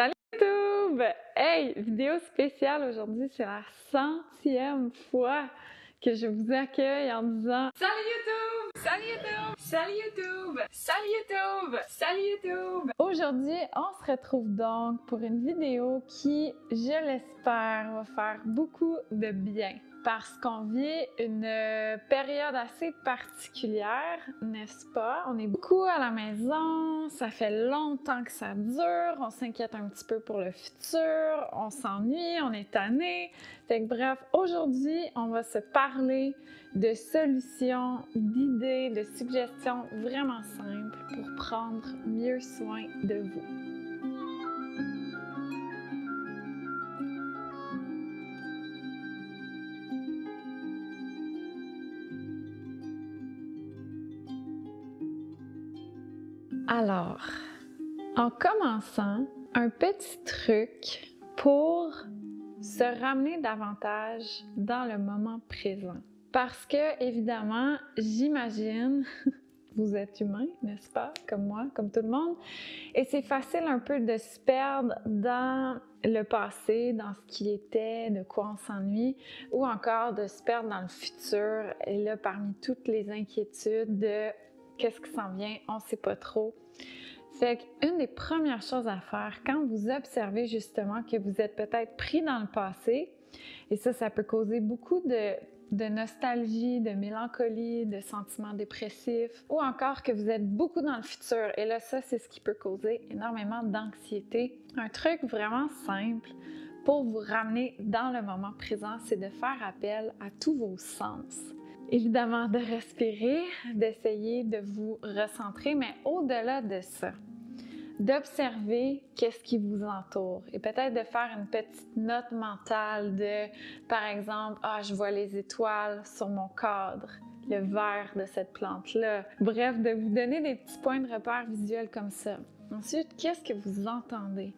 Salut YouTube! Hey, vidéo spéciale aujourd'hui, c'est la 100e fois que je vous accueille en disant Salut YouTube! Salut YouTube! Salut YouTube! Salut YouTube! Salut YouTube! Aujourd'hui, on se retrouve donc pour une vidéo qui, je l'espère, va faire beaucoup de bien. Parce qu'on vit une période assez particulière, n'est-ce pas? On est beaucoup à la maison, ça fait longtemps que ça dure, on s'inquiète un petit peu pour le futur, on s'ennuie, on est tanné. Fait que bref, aujourd'hui, on va se parler de solutions, d'idées, de suggestions vraiment simples pour prendre mieux soin de vous. Alors, en commençant, un petit truc pour se ramener davantage dans le moment présent. Parce que, évidemment, j'imagine, vous êtes humain, n'est-ce pas? Comme moi, comme tout le monde. Et c'est facile un peu de se perdre dans le passé, dans ce qui était, de quoi on s'ennuie, ou encore de se perdre dans le futur. Et là, parmi toutes les inquiétudes de qu'est-ce qui s'en vient, on ne sait pas trop. Fait qu'une des premières choses à faire quand vous observez justement que vous êtes peut-être pris dans le passé, et ça peut causer beaucoup de nostalgie, de mélancolie, de sentiments dépressifs, ou encore que vous êtes beaucoup dans le futur. Et là, ça, c'est ce qui peut causer énormément d'anxiété. Un truc vraiment simple pour vous ramener dans le moment présent, c'est de faire appel à tous vos sens. Évidemment, de respirer, d'essayer de vous recentrer, mais au-delà de ça, d'observer qu'est-ce qui vous entoure et peut-être de faire une petite note mentale de, par exemple, « je vois les étoiles sur mon cadre, le vert de cette plante-là. » Bref, de vous donner des petits points de repère visuels comme ça. Ensuite, qu'est-ce que vous entendez?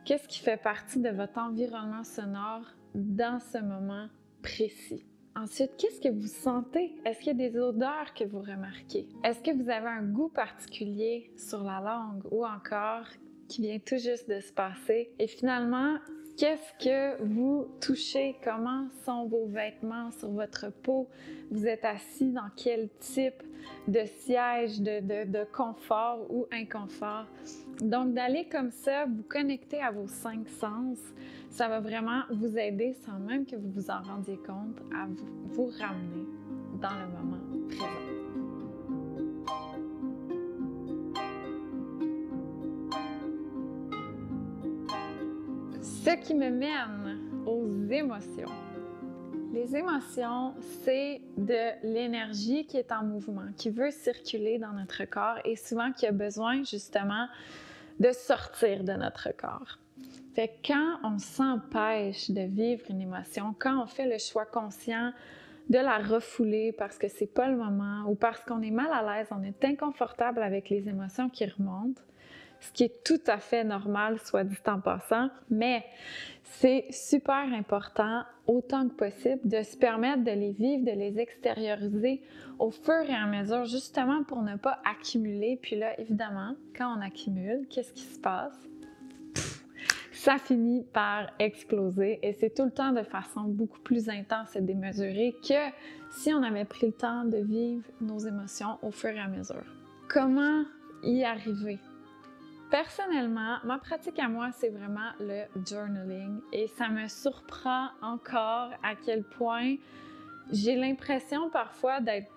Qu'est-ce qui fait partie de votre environnement sonore dans ce moment précis? Ensuite, qu'est-ce que vous sentez? Est-ce qu'il y a des odeurs que vous remarquez? Est-ce que vous avez un goût particulier sur la langue ou encore qui vient tout juste de se passer? Et finalement, qu'est-ce que vous touchez? Comment sont vos vêtements sur votre peau? Vous êtes assis dans quel type de siège, de confort ou inconfort? Donc, d'aller comme ça, vous connecter à vos 5 sens, ça va vraiment vous aider sans même que vous vous en rendiez compte à vous ramener dans le moment présent. Ce qui me mène aux émotions. Les émotions, c'est de l'énergie qui est en mouvement, qui veut circuler dans notre corps et souvent qui a besoin justement de sortir de notre corps. Fait que quand on s'empêche de vivre une émotion, quand on fait le choix conscient de la refouler parce que c'est pas le moment ou parce qu'on est mal à l'aise, on est inconfortable avec les émotions qui remontent, ce qui est tout à fait normal, soit dit en passant, mais c'est super important, autant que possible, de se permettre de les vivre, de les extérioriser au fur et à mesure, justement pour ne pas accumuler. Puis là, évidemment, quand on accumule, qu'est-ce qui se passe? Ça finit par exploser et c'est tout le temps de façon beaucoup plus intense et démesurée que si on avait pris le temps de vivre nos émotions au fur et à mesure. Comment y arriver? Personnellement, ma pratique à moi, c'est vraiment le journaling et ça me surprend encore à quel point j'ai l'impression parfois d'être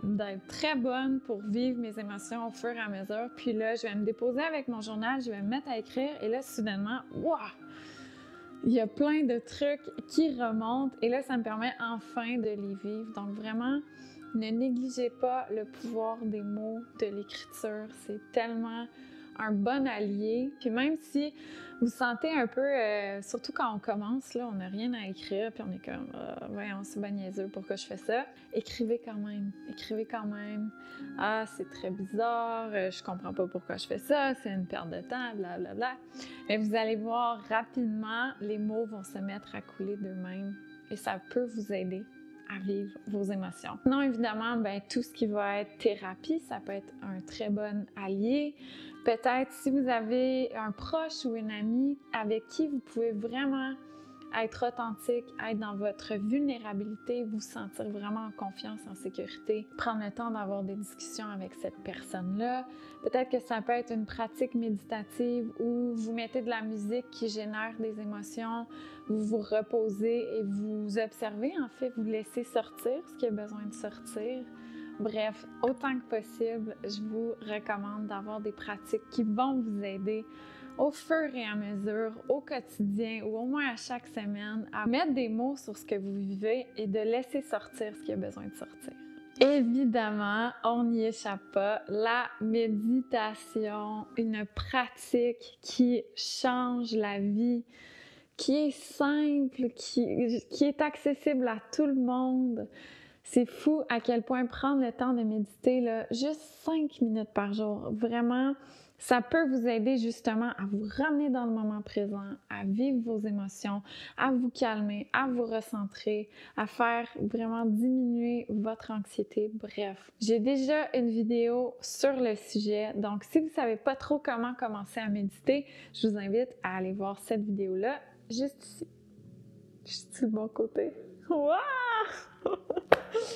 très bonne pour vivre mes émotions au fur et à mesure. Puis là, je vais me déposer avec mon journal, je vais me mettre à écrire et là, soudainement, waouh! Il y a plein de trucs qui remontent et là, ça me permet enfin de les vivre. Donc vraiment, ne négligez pas le pouvoir des mots, de l'écriture. C'est tellement un bon allié. Puis même si vous sentez un peu, surtout quand on commence, là, on n'a rien à écrire, puis on est comme, voyons, c'est bien niaiseux, pourquoi je fais ça? Écrivez quand même, écrivez quand même. Ah, c'est très bizarre, je comprends pas pourquoi je fais ça, c'est une perte de temps, blablabla. Mais vous allez voir rapidement, les mots vont se mettre à couler d'eux-mêmes et ça peut vous aider à vivre vos émotions. Sinon, évidemment, tout ce qui va être thérapie, ça peut être un très bon allié. Peut-être si vous avez un proche ou une amie avec qui vous pouvez vraiment être authentique, être dans votre vulnérabilité, vous sentir vraiment en confiance, en sécurité, prendre le temps d'avoir des discussions avec cette personne-là. Peut-être que ça peut être une pratique méditative où vous mettez de la musique qui génère des émotions, vous vous reposez et vous observez, en fait, vous laissez sortir ce qui a besoin de sortir. Bref, autant que possible, je vous recommande d'avoir des pratiques qui vont vous aider au fur et à mesure, au quotidien ou au moins à chaque semaine, à mettre des mots sur ce que vous vivez et de laisser sortir ce qui a besoin de sortir. Évidemment, on n'y échappe pas, la méditation, une pratique qui change la vie, qui est simple, qui est accessible à tout le monde. C'est fou à quel point prendre le temps de méditer, là, juste 5 minutes par jour, vraiment, ça peut vous aider justement à vous ramener dans le moment présent, à vivre vos émotions, à vous calmer, à vous recentrer, à faire vraiment diminuer votre anxiété. Bref, j'ai déjà une vidéo sur le sujet, donc si vous ne savez pas trop comment commencer à méditer, je vous invite à aller voir cette vidéo-là, juste ici. Je suis du bon côté. Wow!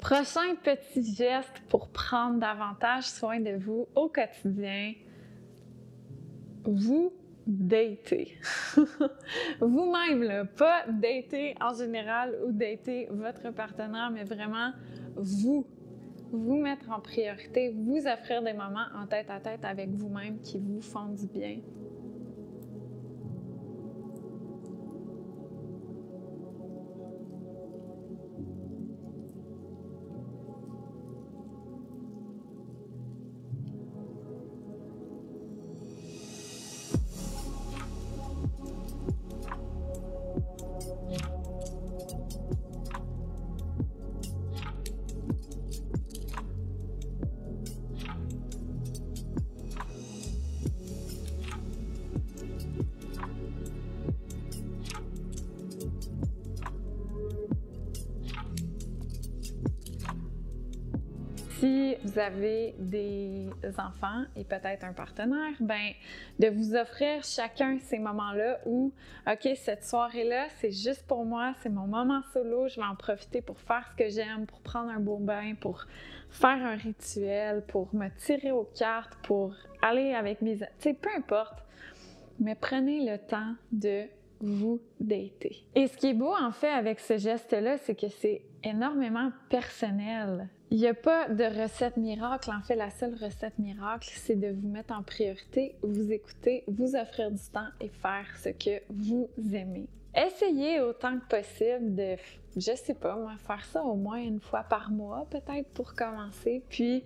Prochain petit geste pour prendre davantage soin de vous au quotidien, vous datez. Vous-même, là, pas dater en général ou dater votre partenaire, mais vraiment vous mettre en priorité, vous offrir des moments en tête à tête avec vous-même qui vous font du bien. Si vous avez des enfants et peut-être un partenaire, de vous offrir chacun ces moments-là où, OK, cette soirée-là, c'est juste pour moi, c'est mon moment solo, je vais en profiter pour faire ce que j'aime, pour prendre un beau bain, pour faire un rituel, pour me tirer aux cartes, pour aller avec mes... Tu sais, peu importe, mais prenez le temps de vous dater. Et ce qui est beau, en fait, avec ce geste-là, c'est que c'est énormément personnel. Il n'y a pas de recette miracle. En fait, la seule recette miracle, c'est de vous mettre en priorité, vous écouter, vous offrir du temps et faire ce que vous aimez. Essayez autant que possible de, je sais pas moi, faire ça au moins une fois par mois, peut-être pour commencer, puis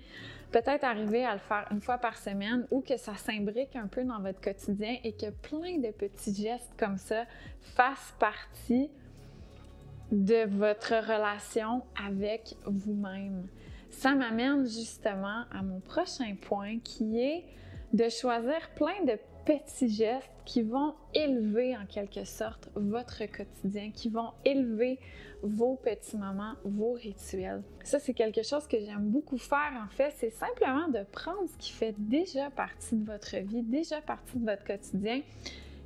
peut-être arriver à le faire une fois par semaine ou que ça s'imbrique un peu dans votre quotidien et que plein de petits gestes comme ça fassent partie de votre relation avec vous-même. Ça m'amène justement à mon prochain point qui est de choisir plein de petits gestes qui vont élever en quelque sorte votre quotidien, qui vont élever vos petits moments, vos rituels. Ça, c'est quelque chose que j'aime beaucoup faire en fait, c'est simplement de prendre ce qui fait déjà partie de votre vie, déjà partie de votre quotidien,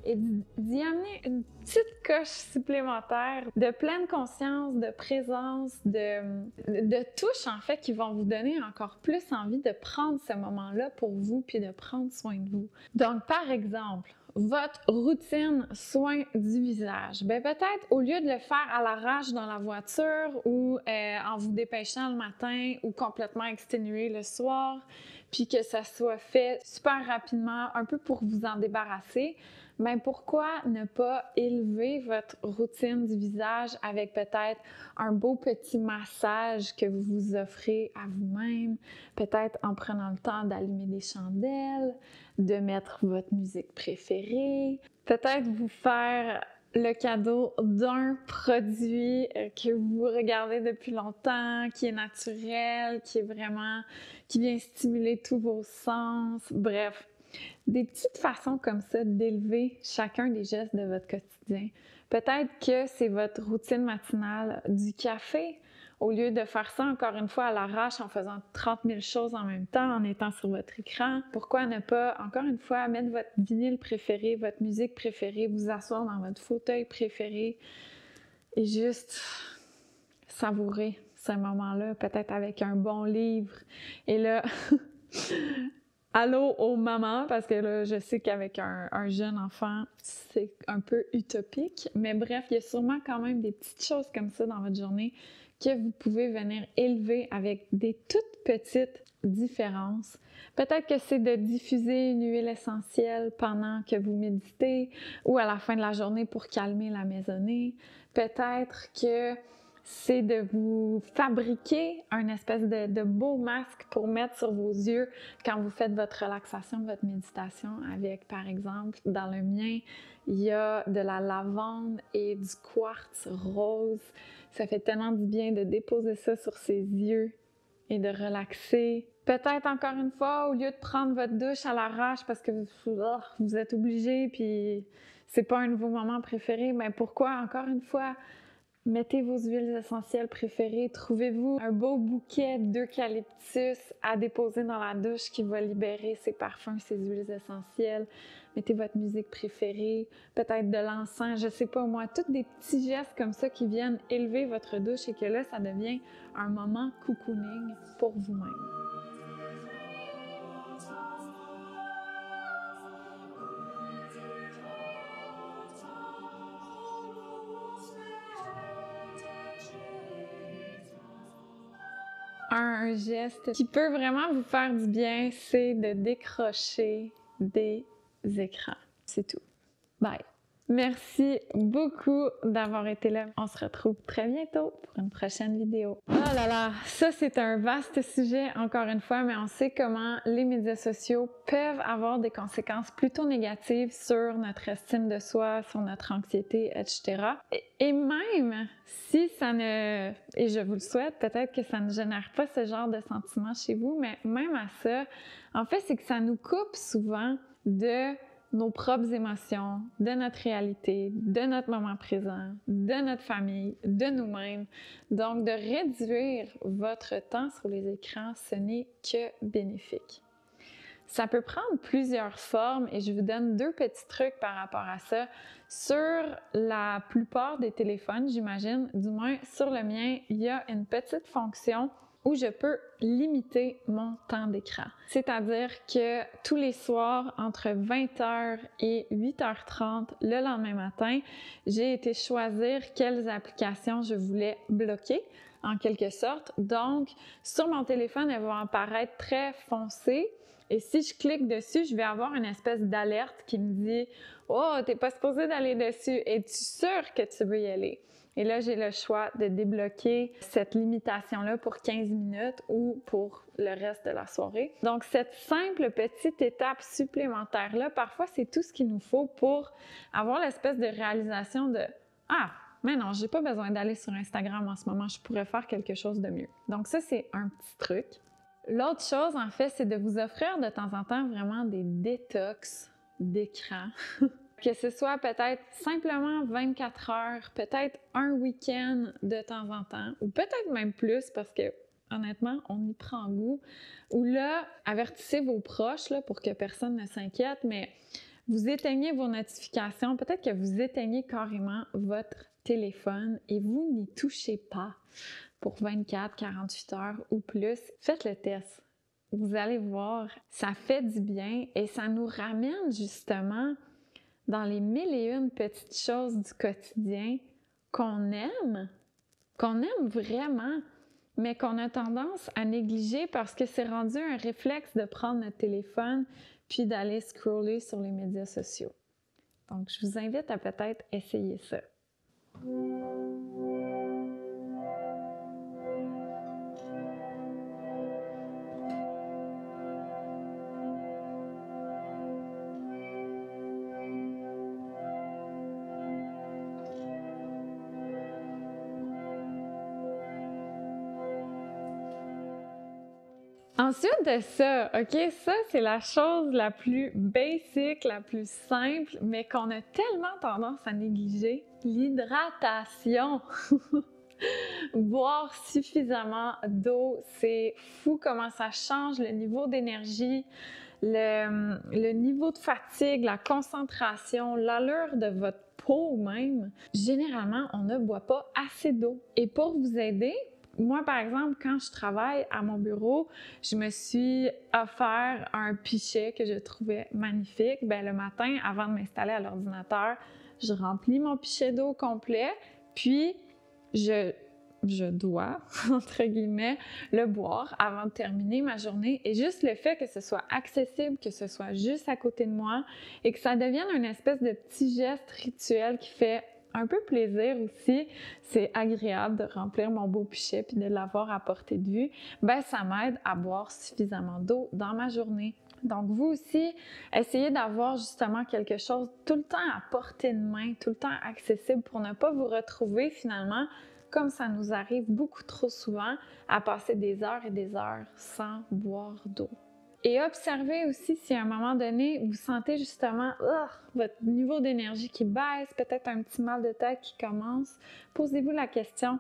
et d'y amener une petite coche supplémentaire de pleine conscience, de présence, de touches en fait qui vont vous donner encore plus envie de prendre ce moment-là pour vous puis de prendre soin de vous. Donc par exemple, votre routine soin du visage. Peut-être au lieu de le faire à l'arrache dans la voiture ou en vous dépêchant le matin ou complètement exténué le soir, puis que ça soit fait super rapidement, un peu pour vous en débarrasser, pourquoi ne pas élever votre routine du visage avec peut-être un beau petit massage que vous vous offrez à vous-même, peut-être en prenant le temps d'allumer des chandelles, de mettre votre musique préférée, peut-être vous faire le cadeau d'un produit que vous regardez depuis longtemps, qui est naturel, qui vient stimuler tous vos sens, bref. Des petites façons comme ça d'élever chacun des gestes de votre quotidien. Peut-être que c'est votre routine matinale du café Au lieu de faire ça encore une fois à l'arrache en faisant 30 000 choses en même temps, en étant sur votre écran, pourquoi ne pas, encore une fois, mettre votre vinyle préféré, votre musique préférée, vous asseoir dans votre fauteuil préféré et juste savourer ce moment-là, peut-être avec un bon livre. Et là, allô aux mamans, parce que là, je sais qu'avec un jeune enfant, c'est un peu utopique. Mais bref, il y a sûrement quand même des petites choses comme ça dans votre journée que vous pouvez venir élever avec des toutes petites différences. Peut-être que c'est de diffuser une huile essentielle pendant que vous méditez ou à la fin de la journée pour calmer la maisonnée. Peut-être que c'est de vous fabriquer un espèce de beau masque pour mettre sur vos yeux quand vous faites votre relaxation, votre méditation avec, par exemple, dans le mien, il y a de la lavande et du quartz rose. Ça fait tellement du bien de déposer ça sur ses yeux et de relaxer. Peut-être encore une fois, au lieu de prendre votre douche à l'arrache parce que vous êtes obligé puis c'est pas un de vos moments préférés, mais pourquoi encore une fois mettez vos huiles essentielles préférées, trouvez-vous un beau bouquet d'eucalyptus à déposer dans la douche qui va libérer ses parfums, ses huiles essentielles. Mettez votre musique préférée, peut-être de l'encens, je sais pas moi, tous des petits gestes comme ça qui viennent élever votre douche et que là, ça devient un moment cocooning pour vous-même. Un geste qui peut vraiment vous faire du bien, c'est de décrocher des écrans. C'est tout. Bye! Merci beaucoup d'avoir été là. On se retrouve très bientôt pour une prochaine vidéo. Oh là là, ça c'est un vaste sujet encore une fois, mais on sait comment les médias sociaux peuvent avoir des conséquences plutôt négatives sur notre estime de soi, sur notre anxiété, etc. Et même si ça ne, et je vous le souhaite, peut-être que ça ne génère pas ce genre de sentiments chez vous, mais même à ça, en fait, c'est que ça nous coupe souvent de nos propres émotions, de notre réalité, de notre moment présent, de notre famille, de nous-mêmes. Donc, de réduire votre temps sur les écrans, ce n'est que bénéfique. Ça peut prendre plusieurs formes et je vous donne 2 petits trucs par rapport à ça. Sur la plupart des téléphones, j'imagine, du moins sur le mien, il y a une petite fonction où je peux limiter mon temps d'écran. C'est-à-dire que tous les soirs, entre 20h et 8h30 le lendemain matin, j'ai été choisir quelles applications je voulais bloquer, en quelque sorte. Donc, sur mon téléphone, elles vont apparaître très foncées. Et si je clique dessus, je vais avoir une espèce d'alerte qui me dit « Oh, t'es pas supposé d'aller dessus. Es-tu sûr que tu veux y aller? » Et là, j'ai le choix de débloquer cette limitation-là pour 15 minutes ou pour le reste de la soirée. Donc, cette simple petite étape supplémentaire-là, parfois, c'est tout ce qu'il nous faut pour avoir l'espèce de réalisation de « Ah, mais non, j'ai pas besoin d'aller sur Instagram en ce moment, je pourrais faire quelque chose de mieux. » Donc ça, c'est un petit truc. L'autre chose, en fait, c'est de vous offrir de temps en temps vraiment des détox d'écran. Que ce soit peut-être simplement 24 heures, peut-être un week-end de temps en temps, ou peut-être même plus parce que, honnêtement, on y prend goût. Ou là, avertissez vos proches là, pour que personne ne s'inquiète, mais vous éteignez vos notifications, peut-être que vous éteignez carrément votre téléphone et vous n'y touchez pas pour 24, 48 heures ou plus. Faites le test. Vous allez voir, ça fait du bien et ça nous ramène justement dans les 1001 petites choses du quotidien qu'on aime vraiment, mais qu'on a tendance à négliger parce que c'est rendu un réflexe de prendre notre téléphone puis d'aller scroller sur les médias sociaux. Donc, je vous invite à peut-être essayer ça. Ensuite de ça, OK, ça c'est la chose la plus basic, la plus simple, mais qu'on a tellement tendance à négliger, l'hydratation. Boire suffisamment d'eau, c'est fou comment ça change le niveau d'énergie, le niveau de fatigue, la concentration, l'allure de votre peau même. Généralement, on ne boit pas assez d'eau. Et pour vous aider, moi, par exemple, quand je travaille à mon bureau, je me suis offert un pichet que je trouvais magnifique. Le matin, avant de m'installer à l'ordinateur, je remplis mon pichet d'eau complet, puis je dois, entre guillemets, le boire avant de terminer ma journée. Et juste le fait que ce soit accessible, que ce soit juste à côté de moi et que ça devienne une espèce de petit geste rituel qui fait un peu plaisir aussi, c'est agréable de remplir mon beau pichet puis de l'avoir à portée de vue, ça m'aide à boire suffisamment d'eau dans ma journée. Donc vous aussi, essayez d'avoir justement quelque chose tout le temps à portée de main, tout le temps accessible pour ne pas vous retrouver finalement, comme ça nous arrive beaucoup trop souvent, à passer des heures et des heures sans boire d'eau. Et observez aussi si à un moment donné, vous sentez justement votre niveau d'énergie qui baisse, peut-être un petit mal de tête qui commence. Posez-vous la question,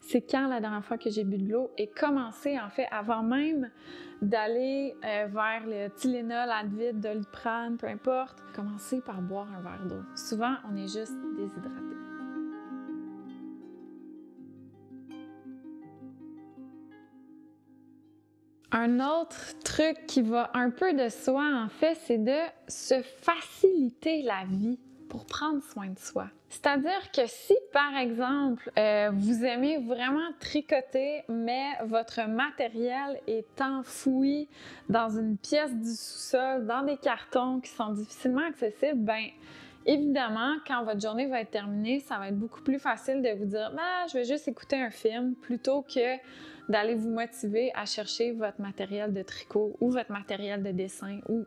c'est quand la dernière fois que j'ai bu de l'eau? Et commencez en fait avant même d'aller vers le Tylenol, Advil, Doliprane, peu importe. Commencez par boire un verre d'eau. Souvent, on est juste déshydraté. Un autre truc qui va un peu de soi, en fait, c'est de se faciliter la vie pour prendre soin de soi. C'est-à-dire que si, par exemple, vous aimez vraiment tricoter, mais votre matériel est enfoui dans une pièce du sous-sol, dans des cartons qui sont difficilement accessibles, évidemment, quand votre journée va être terminée, ça va être beaucoup plus facile de vous dire « je vais juste écouter un film » plutôt que d'aller vous motiver à chercher votre matériel de tricot ou votre matériel de dessin ou,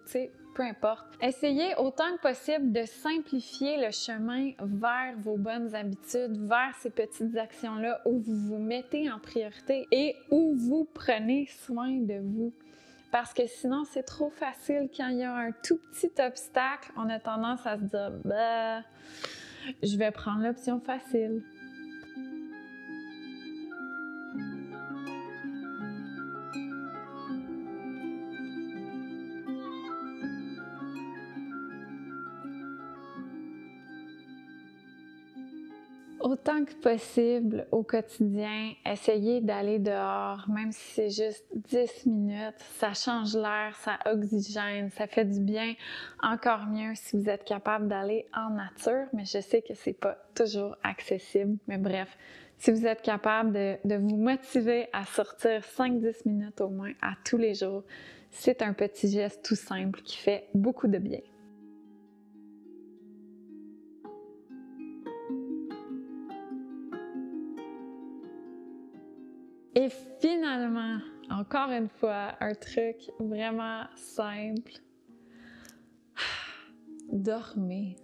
peu importe. Essayez autant que possible de simplifier le chemin vers vos bonnes habitudes, vers ces petites actions-là où vous vous mettez en priorité et où vous prenez soin de vous. Parce que sinon, c'est trop facile quand il y a un tout petit obstacle, on a tendance à se dire « je vais prendre l'option facile ». Autant que possible au quotidien, essayez d'aller dehors, même si c'est juste 10 minutes. Ça change l'air, ça oxygène, ça fait du bien. Encore mieux si vous êtes capable d'aller en nature, mais je sais que c'est pas toujours accessible. Mais bref, si vous êtes capable de vous motiver à sortir 5-10 minutes au moins à tous les jours, c'est un petit geste tout simple qui fait beaucoup de bien. Et finalement, encore une fois, un truc vraiment simple. Dormez.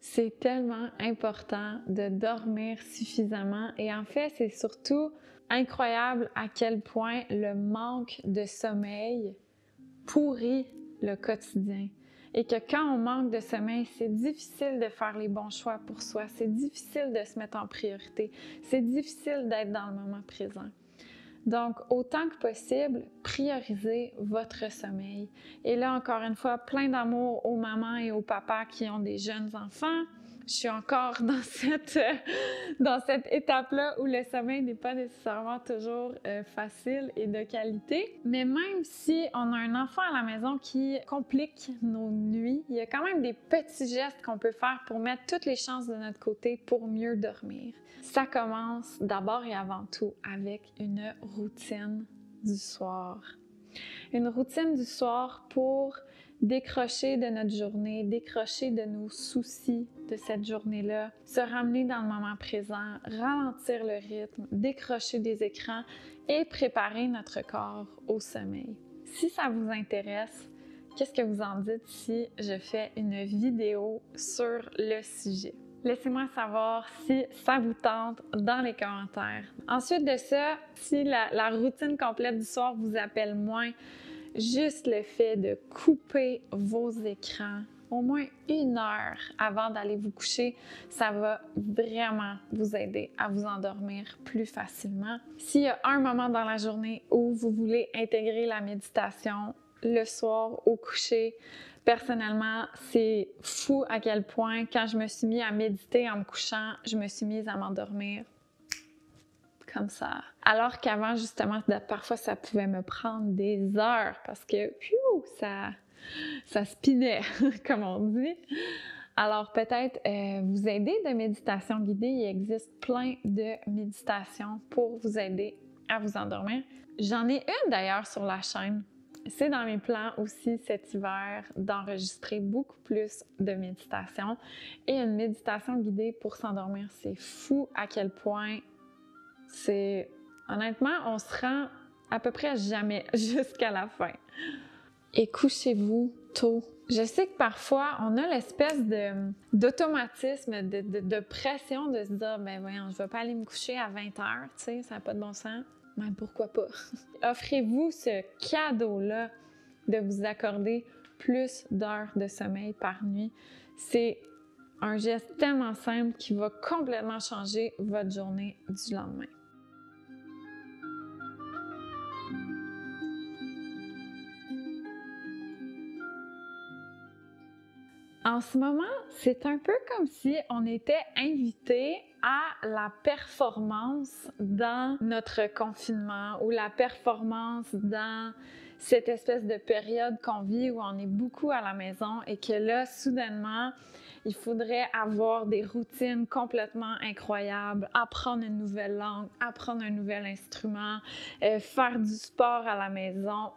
C'est tellement important de dormir suffisamment et en fait, c'est surtout incroyable à quel point le manque de sommeil pourrit le quotidien. Et que quand on manque de sommeil, c'est difficile de faire les bons choix pour soi, c'est difficile de se mettre en priorité, c'est difficile d'être dans le moment présent. Donc, autant que possible, priorisez votre sommeil. Et là, encore une fois, plein d'amour aux mamans et aux papas qui ont des jeunes enfants. Je suis encore dans cette étape-là où le sommeil n'est pas nécessairement toujours facile et de qualité. Mais même si on a un enfant à la maison qui complique nos nuits, il y a quand même des petits gestes qu'on peut faire pour mettre toutes les chances de notre côté pour mieux dormir. Ça commence d'abord et avant tout avec une routine du soir. Une routine du soir pour décrocher de notre journée, décrocher de nos soucis de cette journée-là, se ramener dans le moment présent, ralentir le rythme, décrocher des écrans et préparer notre corps au sommeil. Si ça vous intéresse, qu'est-ce que vous en dites si je fais une vidéo sur le sujet? Laissez-moi savoir si ça vous tente dans les commentaires. Ensuite de ça, si la routine complète du soir vous appelle moins, juste le fait de couper vos écrans au moins 1 heure avant d'aller vous coucher, ça va vraiment vous aider à vous endormir plus facilement. S'il y a un moment dans la journée où vous voulez intégrer la méditation, le soir au coucher, personnellement, c'est fou à quel point quand je me suis mis à méditer en me couchant, je me suis mise à m'endormir comme ça. Alors qu'avant, justement, parfois, ça pouvait me prendre des heures parce que ça spinait, comme on dit. Alors, peut-être vous aider de méditation guidée. Il existe plein de méditations pour vous aider à vous endormir. J'en ai une d'ailleurs sur la chaîne. C'est dans mes plans aussi cet hiver d'enregistrer beaucoup plus de méditation. Et une méditation guidée pour s'endormir, c'est fou à quel point honnêtement, on se rend à peu près jamais jusqu'à la fin. Et couchez-vous tôt. Je sais que parfois, on a l'espèce d'automatisme, de pression de se dire « ben voyons, je vais pas aller me coucher à 20 heures, tu sais, ça n'a pas de bon sens. » Mais pourquoi pas? Offrez-vous ce cadeau-là de vous accorder plus d'heures de sommeil par nuit. C'est un geste tellement simple qui va complètement changer votre journée du lendemain. En ce moment, c'est un peu comme si on était invité à la performance dans notre confinement ou la performance dans cette espèce de période qu'on vit où on est beaucoup à la maison et que là, soudainement, il faudrait avoir des routines complètement incroyables, apprendre une nouvelle langue, apprendre un nouvel instrument, faire du sport à la maison,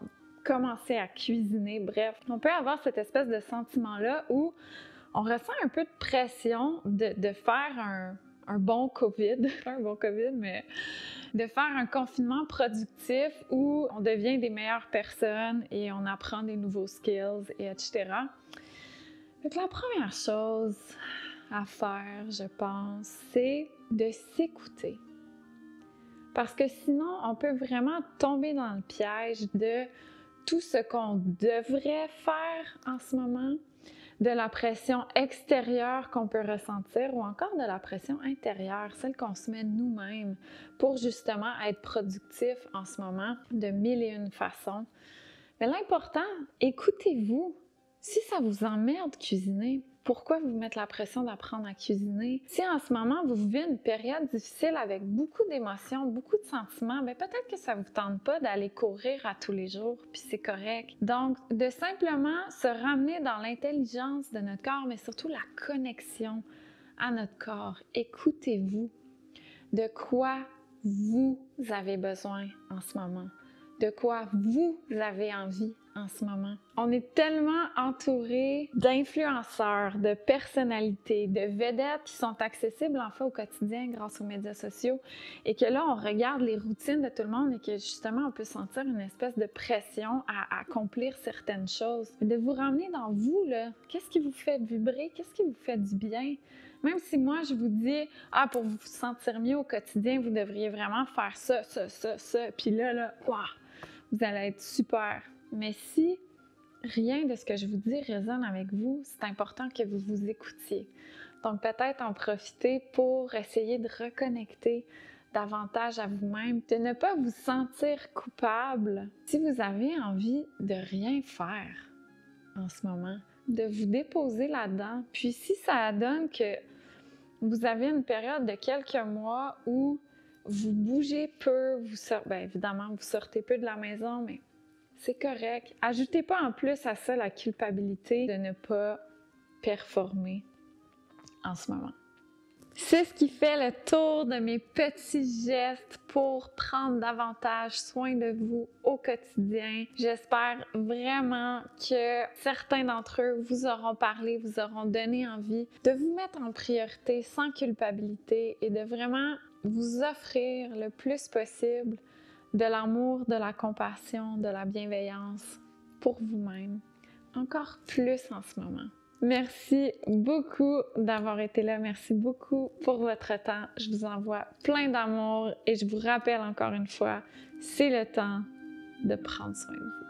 commencer à cuisiner, bref. On peut avoir cette espèce de sentiment-là où on ressent un peu de pression de faire un bon COVID, pas un bon COVID, mais de faire un confinement productif où on devient des meilleures personnes et on apprend des nouveaux skills, et etc. Donc la première chose à faire, je pense, c'est de s'écouter. Parce que sinon, on peut vraiment tomber dans le piège de tout ce qu'on devrait faire en ce moment, de la pression extérieure qu'on peut ressentir ou encore de la pression intérieure, celle qu'on se met nous-mêmes pour justement être productif en ce moment de 1001 façons. Mais l'important, écoutez-vous. Si ça vous emmerde cuisiner, pourquoi vous mettre la pression d'apprendre à cuisiner? Si en ce moment, vous vivez une période difficile avec beaucoup d'émotions, beaucoup de sentiments, bien peut-être que ça ne vous tente pas d'aller courir à tous les jours, puis c'est correct. Donc, de simplement se ramener dans l'intelligence de notre corps, mais surtout la connexion à notre corps. Écoutez-vous. De quoi vous avez besoin en ce moment? De quoi vous avez envie en ce moment. On est tellement entouré d'influenceurs, de personnalités, de vedettes qui sont accessibles en fait au quotidien grâce aux médias sociaux et que là, on regarde les routines de tout le monde et que justement, on peut sentir une espèce de pression à accomplir certaines choses. De vous ramener dans vous, là, qu'est-ce qui vous fait vibrer? Qu'est-ce qui vous fait du bien? Même si moi, je vous dis, pour vous sentir mieux au quotidien, vous devriez vraiment faire ça, puis là, wow, vous allez être super. Mais si rien de ce que je vous dis résonne avec vous, c'est important que vous vous écoutiez. Donc peut-être en profiter pour essayer de reconnecter davantage à vous-même, de ne pas vous sentir coupable si vous avez envie de rien faire en ce moment, de vous déposer là-dedans. Puis si ça donne que vous avez une période de quelques mois où vous bougez peu, évidemment, vous sortez peu de la maison, mais c'est correct. Ajoutez pas en plus à ça la culpabilité de ne pas performer en ce moment. C'est ce qui fait le tour de mes petits gestes pour prendre davantage soin de vous au quotidien. J'espère vraiment que certains d'entre eux vous auront parlé, vous auront donné envie de vous mettre en priorité sans culpabilité et de vraiment vous offrir le plus possible de l'amour, de la compassion, de la bienveillance pour vous-même. Encore plus en ce moment. Merci beaucoup d'avoir été là. Merci beaucoup pour votre temps. Je vous envoie plein d'amour et je vous rappelle encore une fois, c'est le temps de prendre soin de vous.